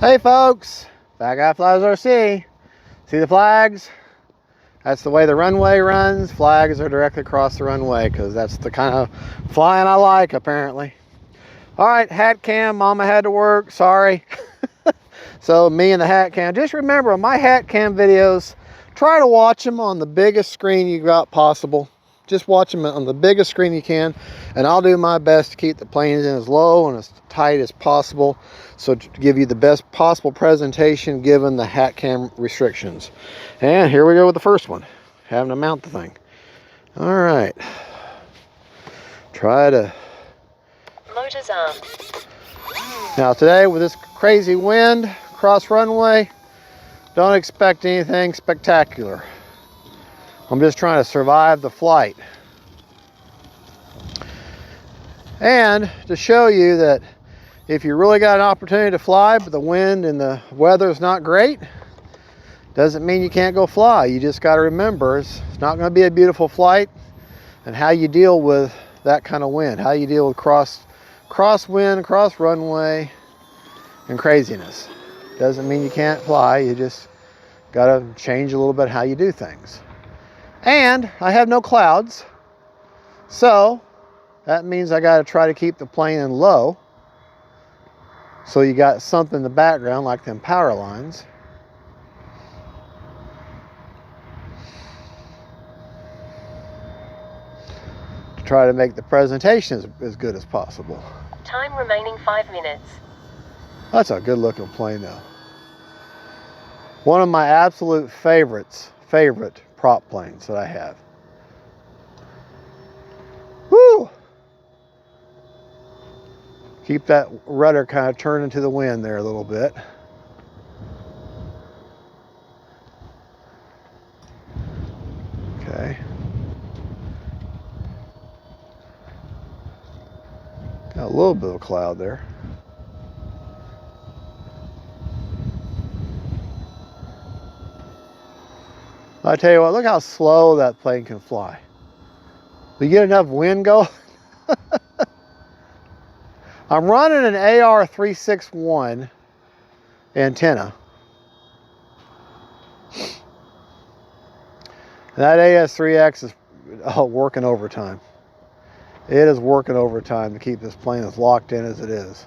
Hey folks, Bad Guy Flies RC. See the flags? That's the way the runway runs. Flags are directly across the runway because that's the kind of flying I like, apparently. All right, hat cam, mama had to work, sorry. So me and the hat cam. Just remember, on my hat cam videos, try to watch them on the biggest screen you got possible. Just watch them on the biggest screen you can, and I'll do my best to keep the planes in as low and as tight as possible, so to give you the best possible presentation given the hat cam restrictions. And here we go with the first one, having to mount the thing. All right, try to. Motors on. Now today with this crazy wind, cross runway, don't expect anything spectacular. I'm just trying to survive the flight. And to show you that if you really got an opportunity to fly, but the wind and the weather is not great, doesn't mean you can't go fly. You just got to remember, it's not going to be a beautiful flight, and how you deal with that kind of wind, how you deal with crosswind, cross runway, and craziness. Doesn't mean you can't fly. You just got to change a little bit how you do things. And I have no clouds, so that means I got to try to keep the plane in low. So you got something in the background like them power lines. To try to make the presentation as good as possible. Time remaining 5 minutes. That's a good looking plane though. One of my absolute favorite prop planes that I have. Woo! Keep that rudder kind of turning to the wind there a little bit. Okay. Got a little bit of a cloud there. I tell you what, look how slow that plane can fly. We get enough wind going. I'm running an AR361 antenna. And that AS3X is working overtime. It is working overtime to keep this plane as locked in as it is.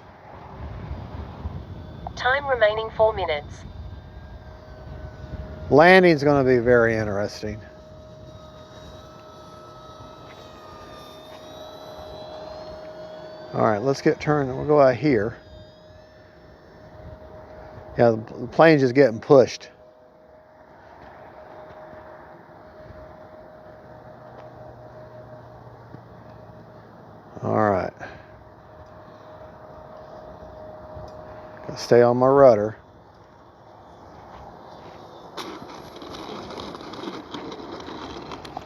Time remaining 4 minutes. Landing's going to be very interesting. All right, let's get turned. We'll go out here. Yeah, the plane's just getting pushed. All right. Gotta stay on my rudder.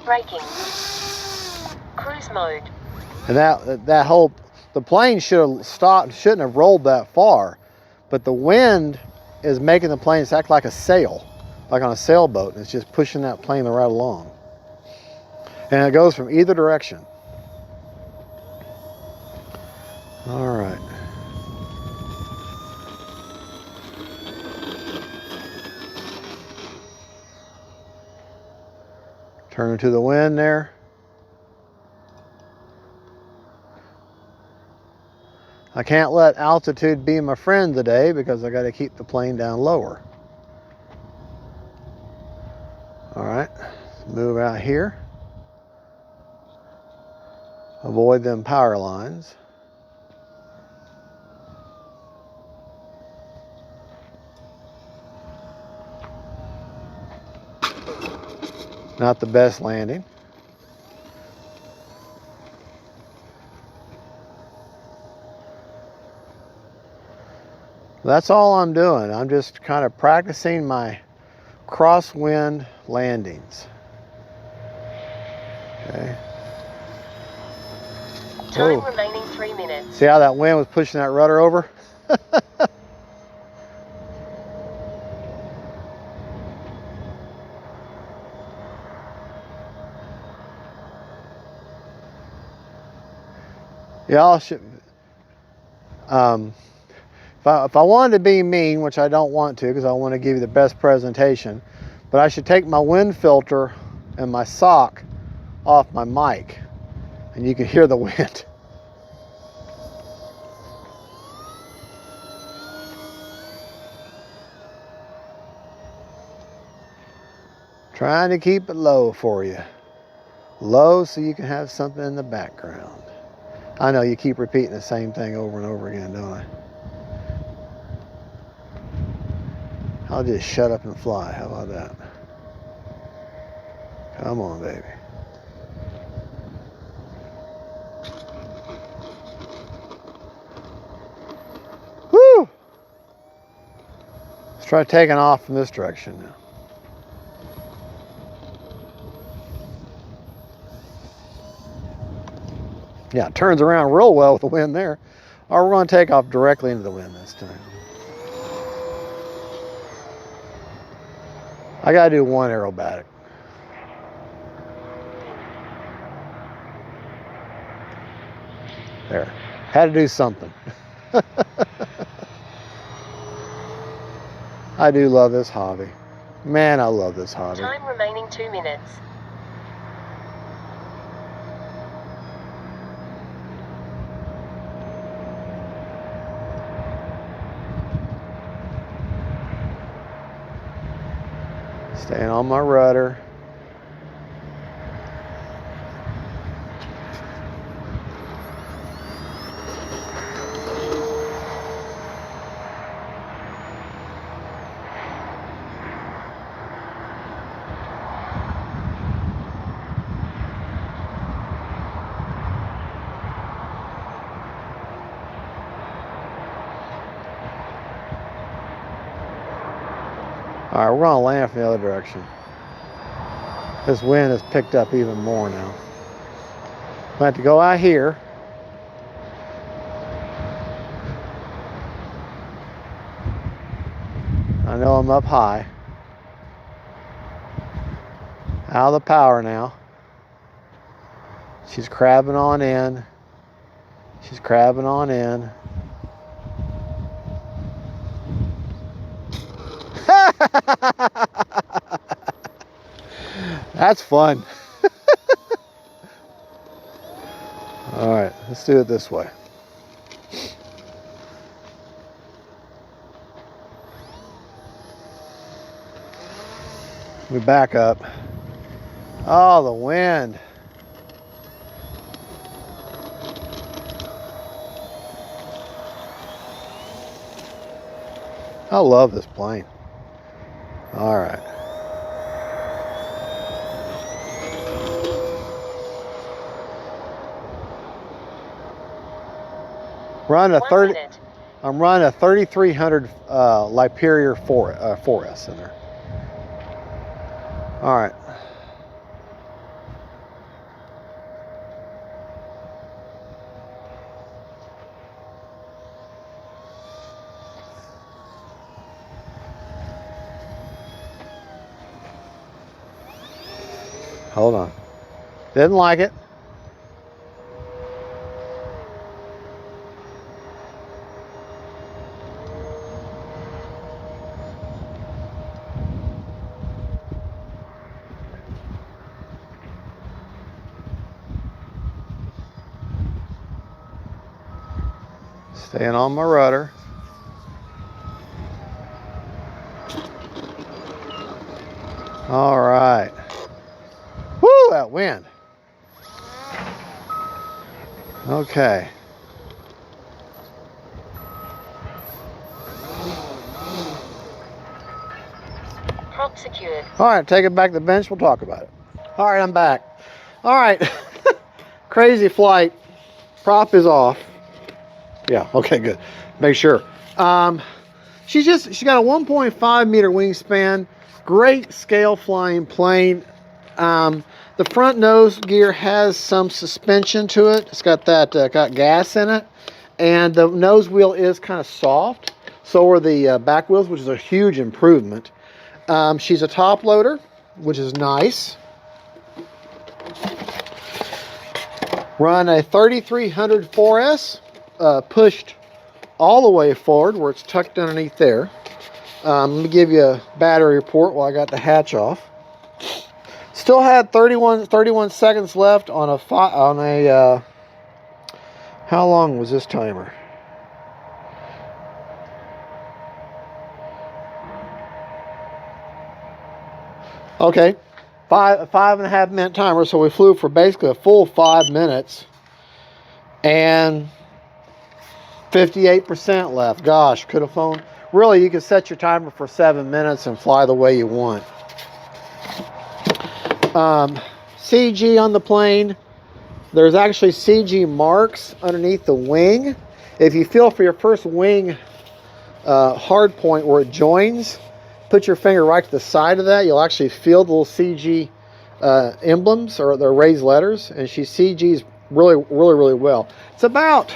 Braking. Cruise mode. And that whole, the plane should have stopped, shouldn't have rolled that far, but the wind is making the plane act like a sail, like on a sailboat, and it's just pushing that plane right along. And it goes from either direction. All right. Turn to the wind there. I can't let altitude be my friend today because I got to keep the plane down lower. All right, move out here. Avoid them power lines. Not the best landing. That's all I'm doing. I'm just kind of practicing my crosswind landings. Okay. Time remaining 3 minutes. See how that wind was pushing that rudder over? Yeah, If I wanted to be mean, which I don't want to because I want to give you the best presentation, but I should take my wind filter and my sock off my mic and you can hear the wind. Trying to keep it low for you. Low so you can have something in the background. I know you keep repeating the same thing over and over again, don't I? I'll just shut up and fly. How about that? Come on, baby. Woo! Let's try taking off from this direction now. Yeah, it turns around real well with the wind there. Or we're going to take off directly into the wind this time. I got to do one aerobatic. There. Had to do something. I do love this hobby. Man, I love this hobby. Time remaining 2 minutes. Staying on my rudder. All right, we're going to land from the other direction. This wind has picked up even more now. I have to go out here. I know I'm up high. Out of the power now. She's crabbing on in. She's crabbing on in. That's fun. All right, let's do it this way. We back up. Oh, the wind. I love this plane. All right. Run a 30. I'm running a 3300 Superior 4S in there. All right. Hold on. Didn't like it. Staying on my rudder. All right. Woo, that wind. Okay. Prop secured. All right, take it back to the bench. We'll talk about it. All right, I'm back. All right. Crazy flight. Prop is off. Yeah, okay, good. Make sure. She's got a 1.5 meter wingspan. Great scale flying plane. The front nose gear has some suspension to it. It's got that got gas in it, and the nose wheel is kind of soft. So are the back wheels, which is a huge improvement. She's a top loader, which is nice. Run a 3300 4S, pushed all the way forward where it's tucked underneath there. Let me give you a battery report while I got the hatch off. Still had 31 seconds left on a how long was this timer? Okay, a 5.5 minute timer. So we flew for basically a full 5 minutes and 58% left. Gosh, could have flown. Really, you could set your timer for 7 minutes and fly the way you want. CG on the plane. There's actually CG marks underneath the wing. If you feel for your first wing hard point where it joins, put your finger right to the side of that. You'll actually feel the little CG emblems or the raised letters, and she CGs really well. It's about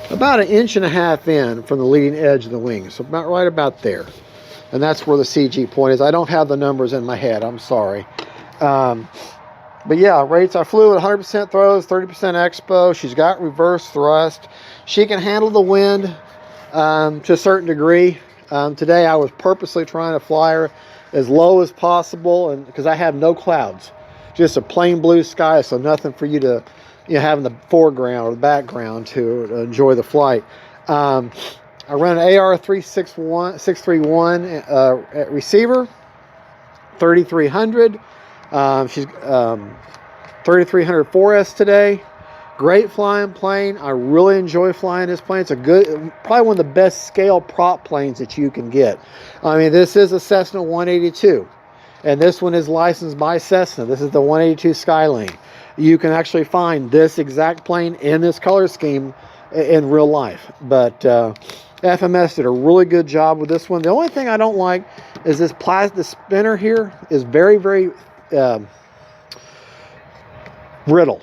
1.5 inches in from the leading edge of the wing, so right about there. And that's where the CG point is. I don't have the numbers in my head, I'm sorry. But yeah, rates, I flew at 100% throws, 30% expo. She's got reverse thrust. She can handle the wind to a certain degree. Today I was purposely trying to fly her as low as possible, and because I have no clouds, just a plain blue sky, so nothing for you to have in the foreground or the background to enjoy the flight. I run an AR631 receiver, 3300. She's 3300 4S today. Great flying plane. I really enjoy flying this plane. It's a good, probably one of the best scale prop planes that you can get. I mean, this is a Cessna 182, and this one is licensed by Cessna. This is the 182 SKYLANE. You can actually find this exact plane in this color scheme in real life. But FMS did a really good job with this one. The only thing I don't like is this plastic spinner here is very brittle.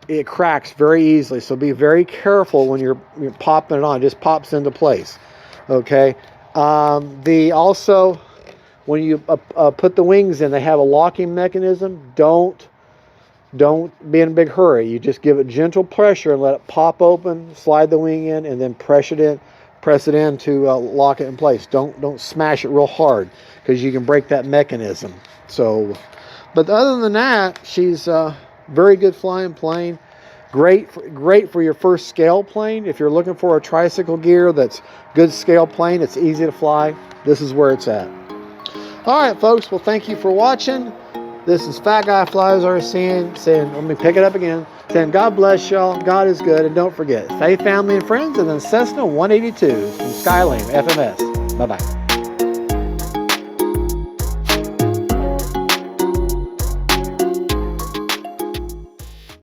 It cracks very easily, so be very careful when you're popping it on. It just pops into place. Okay. Also, when you put the wings in, they have a locking mechanism. Don't be in a big hurry. You just give it gentle pressure and let it pop open, slide the wing in, and then press it in to lock it in place. Don't smash it real hard, because you can break that mechanism. So, but other than that, she's very good flying plane. Great for your first scale plane. If you're looking for a tricycle gear that's good scale plane, it's easy to fly, this is where it's at. All right, folks. Well, thank you for watching. This is Fat Guy Flies RC saying, let me pick it up again, saying God bless y'all, God is good, and don't forget, faith, family, and friends, and then Cessna 182 from SKYLANE FMS. Bye-bye.